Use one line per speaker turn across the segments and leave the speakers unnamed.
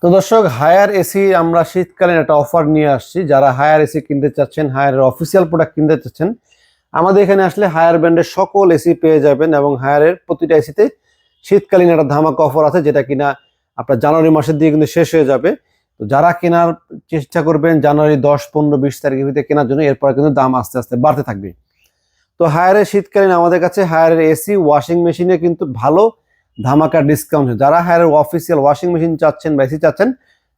তো দর্শক, higher AC আমরা শীতকালীন একটা অফার নিয়ে আসছি। যারা হায়ার এসি কিনতে চাচ্ছেন, হায়ারের অফিসিয়াল প্রোডাক্ট কিনতে চাচ্ছেন, আমাদের এখানে আসলে হায়ার ব্র্যান্ডের সকল এসি পেয়ে যাবেন। এবং হায়ারের প্রতিটা এসিতে শীতকালীন একটা ধামাকা অফার আছে, যেটা কিনা আপনার জানুয়ারি মাসের দিকে কিন্তু শেষ হয়ে যাবে। তো যারা কেনার চেষ্টা করবেন জানুয়ারি 10, 15, 20 তারিখের ভিতরে কেনার জন্য, এরপরে কিন্তু দাম আস্তে আস্তে বাড়তে থাকবে। তো হায়ারের শীতকালীন আমাদের কাছে হায়ারের এসি, ওয়াশিং মেশিনে কিন্তু ভালো ধামাকা ডিসকাউন্ট। যারা হায়ারের অফিসিয়াল ওয়াশিং মেশিন চাচ্ছেন বা এসি চাচ্ছেন,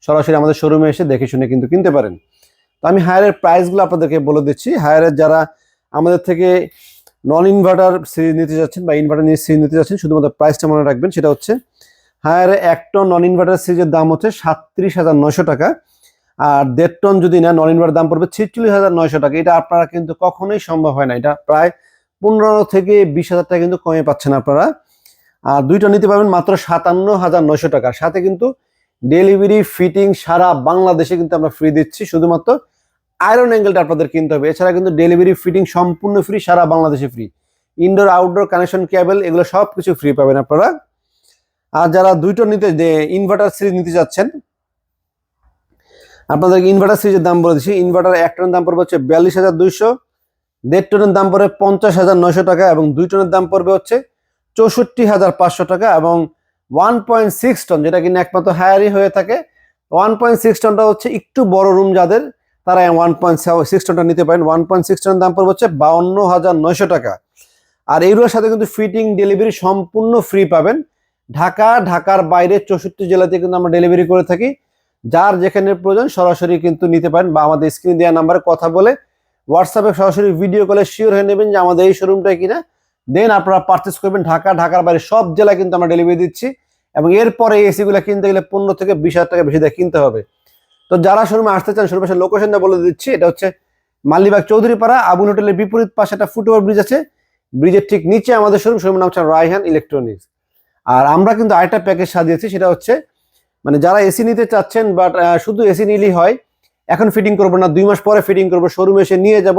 সরাসরি আমাদের শোরুমে এসে দেখে শুনে কিন্তু কিনতে পারেন। তো আমি হায়ারের প্রাইসগুলো আপনাদেরকে বলে দিচ্ছি। হায়ারের যারা আমাদের থেকে নন ইনভার্টার সিরিজ নিতে যাচ্ছেন বা ইনভার্টার নিয়ে সিরিজ নিতে যাচ্ছেন, শুধুমাত্র প্রাইসটা মনে রাখবেন। সেটা হচ্ছে হায়ারে 1 টন নন ইনভার্টার সিরিজের দাম হচ্ছে 37,900 টাকা, আর 1.5 টন যদি না নন ইনভার্টার দাম পড়বে 46,900 টাকা। এটা আপনারা কিন্তু কখনোই সম্ভব হয় না, এটা প্রায় 15 থেকে 20,000 টাকা কিন্তু কমে পাচ্ছেন আপনারা। আর 2 টন নিতে পারবেন মাত্র 57,900 টাকা। সাথে কিন্তু ডেলিভারি ফিটিং সারা বাংলাদেশে কিন্তু আমরা ফ্রি দিচ্ছি। শুধুমাত্র আয়রন অ্যাঙ্গেলটা আপনাদের কিনতে হবে, এছাড়া কিন্তু ডেলিভারি ফিটিং সম্পূর্ণ ফ্রি, সারা বাংলাদেশে ফ্রি। ইনডোর আউটডোর কানেকশন কেবল এগুলো সব কিছু ফ্রি পাবেন আপনারা। আর যারা 2 টন নিতে ইনভার্টার সিরিজ নিতে যাচ্ছেন, আপনাদেরকে ইনভার্টার সিরিজের দাম বলে দিচ্ছি। ইনভার্টার 1 টনের দাম পড়বে হচ্ছে 42,200, 1.5 টনের দাম পড়বে 50,900 টাকা, এবং 2 টনের দাম পড়বে হচ্ছে 64,500 টাকা। এবং 1.6 টন, যেটা কিনা একমাত্র হায়ারই হয়ে থাকে, 1.6 টনটা হচ্ছে একটু বড় রুম যাদের, তারা 1.6 টনটা নিতে পারেন। 1.6 টনের দাম পড়বে হচ্ছে 52,900 টাকা। আর এইগুলোর সাথে কিন্তু ফিটিং ডেলিভারি সম্পূর্ণ ফ্রি পাবেন। ঢাকার বাইরে 64 জেলাতে কিন্তু আমরা ডেলিভারি করে থাকি। যার যেখানে প্রয়োজন সরাসরি কিন্তু নিতে পারেন, বা আমাদের স্ক্রিনে দেওয়া নাম্বারে কথা বলে হোয়াটসঅ্যাপে সরাসরি ভিডিও কলে শিওর হয়ে নেবেন যে আমাদের এই শোরুমটা কিনা। দেন আপনারা পারচেস করবেন। ঢাকার বাইরে সব জেলায় কিন্তু আমরা ডেলিভারি দিচ্ছি। এবং এরপরে এই এসিগুলো কিনতে গেলে 15 থেকে 20,000 টাকা বেশি দিয়ে কিনতে হবে। তো যারা শোরুমে আসতে চান, শোরুমের লোকেশনটা বলে দিচ্ছি। এটা হচ্ছে মালিবাগ চৌধুরীপাড়া আবুল হোটেলের বিপরীত পাশে একটা ফুটওভার ব্রিজ আছে। ব্রিজের ঠিক নিচে আমাদের শোরুমের নাম হচ্ছে রায়হান ইলেকট্রনিক্স। আর আমরা কিন্তু আরেকটা প্যাকেজ সাজিয়েছি, সেটা হচ্ছে মানে যারা এসি নিতে চাচ্ছেন বাট শুধু এসি নিলেই হয়, এখন ফিটিং করবো না, 2 মাস পরে ফিটিং করবো, শোরুমে এসে নিয়ে যাব,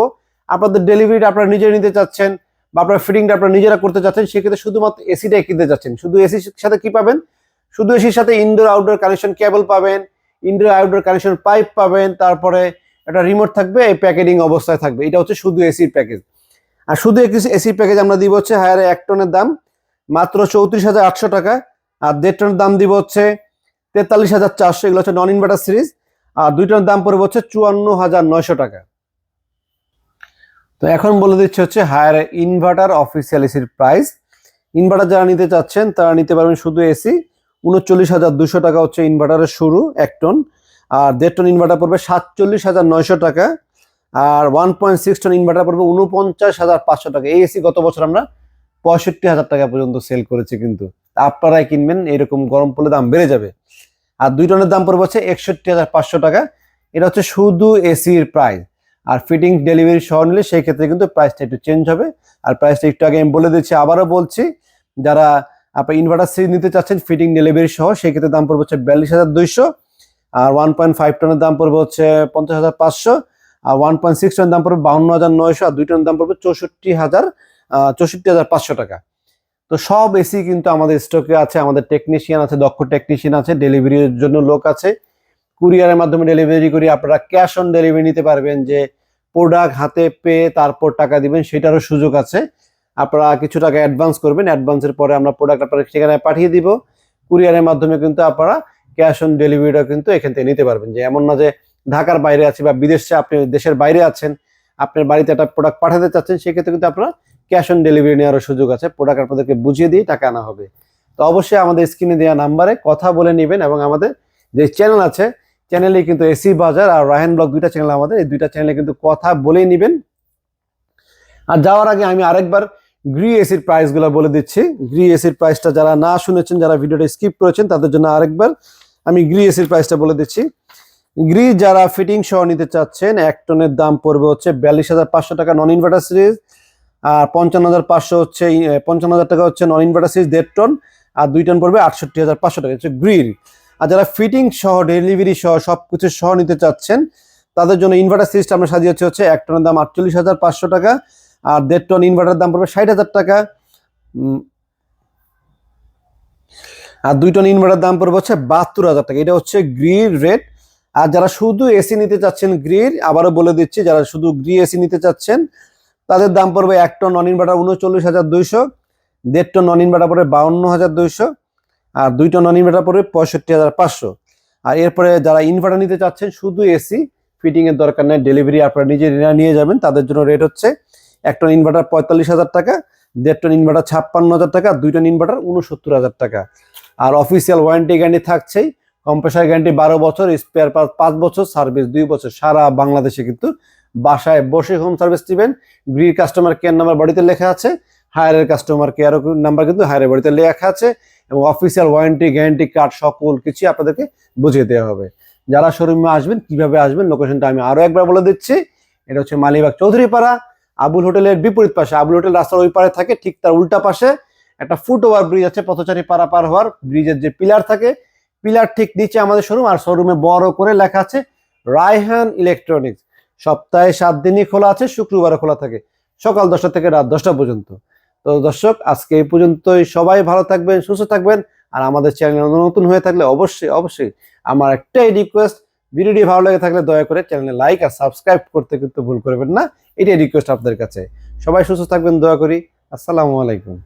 আপনাদের ডেলিভারিটা আপনারা নিজে নিতে চাচ্ছেন বা আপনার ফিটিংটা আপনারা নিজেরা করতে চাচ্ছেন, সেক্ষেত্রে শুধুমাত্র এসিটাই কিনতে চাচ্ছেন। শুধু এসির সাথে কি পাবেন? শুধু এসির সাথে ইনডোর আউটডোর কানেকশন কেবল পাবেন, ইনডোর আউটডোর কানেকশন পাইপ পাবেন, তারপরে একটা রিমোট থাকবে, এই প্যাকেজিং অবস্থায় থাকবে। এটা হচ্ছে শুধু এসির প্যাকেজ। আর শুধু এসি প্যাকেজ আমরা দিব হচ্ছে হায়ারে 1 টনের দাম মাত্র 34,800 টাকা, আর 1.5 টনের দাম দিব হচ্ছে 43,400। এগুলো হচ্ছে নন ইনভার্টার সিরিজ। আর 2 টনের দাম পড়বে হচ্ছে 54,900 টাকা। তো এখন বলে দিচ্ছে হচ্ছে হায়ার ইনভার্টার অফিসিয়াল এসির প্রাইস। ইনভার্টার যারা নিতে চাচ্ছেন তারা নিতে পারবেন শুধু এসি, 39,200 টাকা হচ্ছে ইনভার্টারের শুরু 1 টন। আর 1.5 টন ইনভার্টার পড়বে 47,900 টাকা। আর 1.6 টন ইনভার্টার পড়বে 49,500 টাকা। এই এসি গত বছর আমরা 65,000 টাকা পর্যন্ত সেল করেছি, কিন্তু আপনারাই কিনবেন, এরকম গরম পড়লে দাম বেড়ে যাবে। আর 2 টনের দাম পড়বে হচ্ছে 61,500 টাকা। এটা হচ্ছে শুধু এসির প্রাইস। আর ফিটিং ডেলিভারি সহ নিলে সেই ক্ষেত্রে কিন্তু প্রাইসটা একটু চেঞ্জ হবে। আর প্রাইসটা একটু আগে আমি বলে দিচ্ছি, আবারও বলছি, যারা আপনার ইনভার্টার সিরিজ নিতে চাচ্ছেন ফিটিং ডেলিভারি সহ, সেই ক্ষেত্রে দাম পড়বে হচ্ছে 42,200। আর 1.5 টনের দাম পড়বে হচ্ছে 50,500। আর 1.6 টনের দাম পড়বে 52,900। আর 2 টনের দাম পড়বে 64,500 টাকা। তো সব এসি কিন্তু আমাদের স্টকে আছে, আমাদের টেকনিশিয়ান আছে, দক্ষ টেকনিশিয়ান আছে, ডেলিভারির জন্য লোক আছে, কুরিয়ারের মাধ্যমে ডেলিভারি করি। আপনারা ক্যাশ অন ডেলিভারি নিতে পারবেন, যে প্রোডাক্ট হাতে পেয়ে তারপর টাকা দিবেন, সেটারও সুযোগ আছে। আপনারা কিছু টাকা অ্যাডভান্স করবেন, অ্যাডভান্সের পরে আমরা প্রোডাক্ট আপনারা সেখানে পাঠিয়ে দিব। কুরিয়ারের মাধ্যমে কিন্তু আপনারা ক্যাশ অন ডেলিভারিটা কিন্তু এখান থেকে নিতে পারবেন। যে এমন না যে ঢাকার বাইরে আছে বা বিদেশে, আপনি দেশের বাইরে আছেন, আপনার বাড়িতে একটা প্রোডাক্ট পাঠাতে চাচ্ছেন, সেক্ষেত্রে কিন্তু আপনারা ক্যাশ অন ডেলিভারি নেওয়ারও সুযোগ আছে। প্রোডাক্ট আপনাদেরকে বুঝিয়ে দিয়ে টাকা আনা হবে। তো অবশ্যই আমাদের স্ক্রিনে দেওয়া নাম্বারে কথা বলে নেবেন। এবং আমাদের যে চ্যানেল আছে, চ্যানেলে কিন্তু এসি বাজার আর রায়হান ব্লগ 2টা চ্যানেল আমাদের, এই 2টা চ্যানেলে কিন্তু কথা বলেই নেবেন। আর যাওয়ার আগে আমি আরেকবার গ্রি এসির প্রাইসগুলো বলে দিচ্ছি। গ্রি এসির প্রাইসটা যারা না শুনেছেন, যারা ভিডিওটা স্কিপ করেছেন, তাদের জন্য আরেকবার আমি গ্রি এসির প্রাইসটা বলে দিচ্ছি। গ্রি যারা ফিটিং সহ নিতে চাচ্ছেন, 1 টনের দাম পড়বে হচ্ছে 42,500 টাকা নন ইনভার্টার সিরিজ। আর 55,500 হচ্ছে 55,000 টাকা হচ্ছে নন ইনভার্টার সিরিজ 1.5 টন। আর 2 টন পড়বে 68,500 টাকা, হচ্ছে গ্রির। আর যারা ফিটিং সহ ডেলিভারি সহ সবকিছু সহ নিতে চাচ্ছেন, তাদের জন্য ইনভার্টার সিরিজটা আমরা সাজিয়েছি হচ্ছে 1 টনের দাম 48,500 টাকা। আর 1.5 টন ইনভার্টার দাম পড়বে 60,000 টাকা। আর 2 টন ইনভার্টার দাম পড়বে হচ্ছে 72,000 টাকা। এটা হচ্ছে গ্রির রেট। আর যারা শুধু এসি নিতে চাচ্ছেন গ্রির, আবারও বলে দিচ্ছি, যারা শুধু গ্রি এসি নিতে চাচ্ছেন তাদের দাম পড়বে 1 ton non inverter 39,200, 1.5 ton non inverter পড়বে 52,200, আর 2 টন নন ইনভার্টার পড়বে 65,500। আর এরপরে যারা ইনভার্টার নিতে চাচ্ছেন শুধু এসি, ফিটিং এর দরকার নেই, ডেলিভারি আপনারা নিজে নিয়ে যাবেন, তাদের জন্য রেট হচ্ছে 1 টন ইনভার্টার 45,000 টাকা, 1.5 টন ইনভার্টার 56,000 টাকা, 2 টন ইনভার্টার 69,000 টাকা। আর অফিসিয়াল ওয়ারেন্টি গ্যারান্টি থাকছেই, কম্প্রেসার গ্যারান্টি 12 বছর, স্পেয়ার পার্ট 5 বছর, সার্ভিস 2 বছর। সারা বাংলাদেশে কিন্তু বাসায় বসে হোম সার্ভিস দিবেন। গ্রির কাস্টমার কেয়ার নাম্বার বাড়িতে লেখা আছে, হায়ারের কাস্টমার কেয়ার নাম্বার কিন্তু হায়ারের বাড়িতে লেখা আছে, এবং অফিসিয়াল ওয়ারেন্টি গ্যারান্টি কার্ড সকল কিছু আপনাদেরকে বুঝিয়ে দেওয়া হবে। যারা শোরুমে আসবেন, কিভাবে আসবেন, লোকেশনটা আমি আরো একবার বলে দিচ্ছি। এটা হচ্ছে মালিবাগ চৌধুরীপাড়া, আবুল হোটেলের বিপরীত পাশে। আবুল হোটেল রাস্তার ওই পারে থাকে, ঠিক তার উল্টা পাশে একটা ফুট ওভার ব্রিজ আছে, পথচারী পারা পার হওয়ার ব্রিজের যে পিলার থাকে, পিলার ঠিক নিচে আমাদের শোরুম। আর শোরুমে বড় করে লেখা আছে রায়হান ইলেকট্রনিক্স। সপ্তাহে 7 দিনই খোলা আছে, শুক্রবারে খোলা থাকে সকাল 10টা থেকে রাত 10টা পর্যন্ত। তো দর্শক, আজকে এই পর্যন্তই। সবাই ভালো থাকবেন, সুস্থ থাকবেন। আর আমাদের চ্যানেল নতুন হয়ে থাকলে অবশ্যই আমার একটাই রিকোয়েস্ট, ভিডিওটি ভালো লেগে থাকলে দয়া করে চ্যানেলে লাইক আর সাবস্ক্রাইব করতে কিন্তু ভুল করবেন না। এটাই রিকোয়েস্ট আপনাদের কাছে। সবাই সুস্থ থাকবেন দয়া করি। আসসালামু আলাইকুম।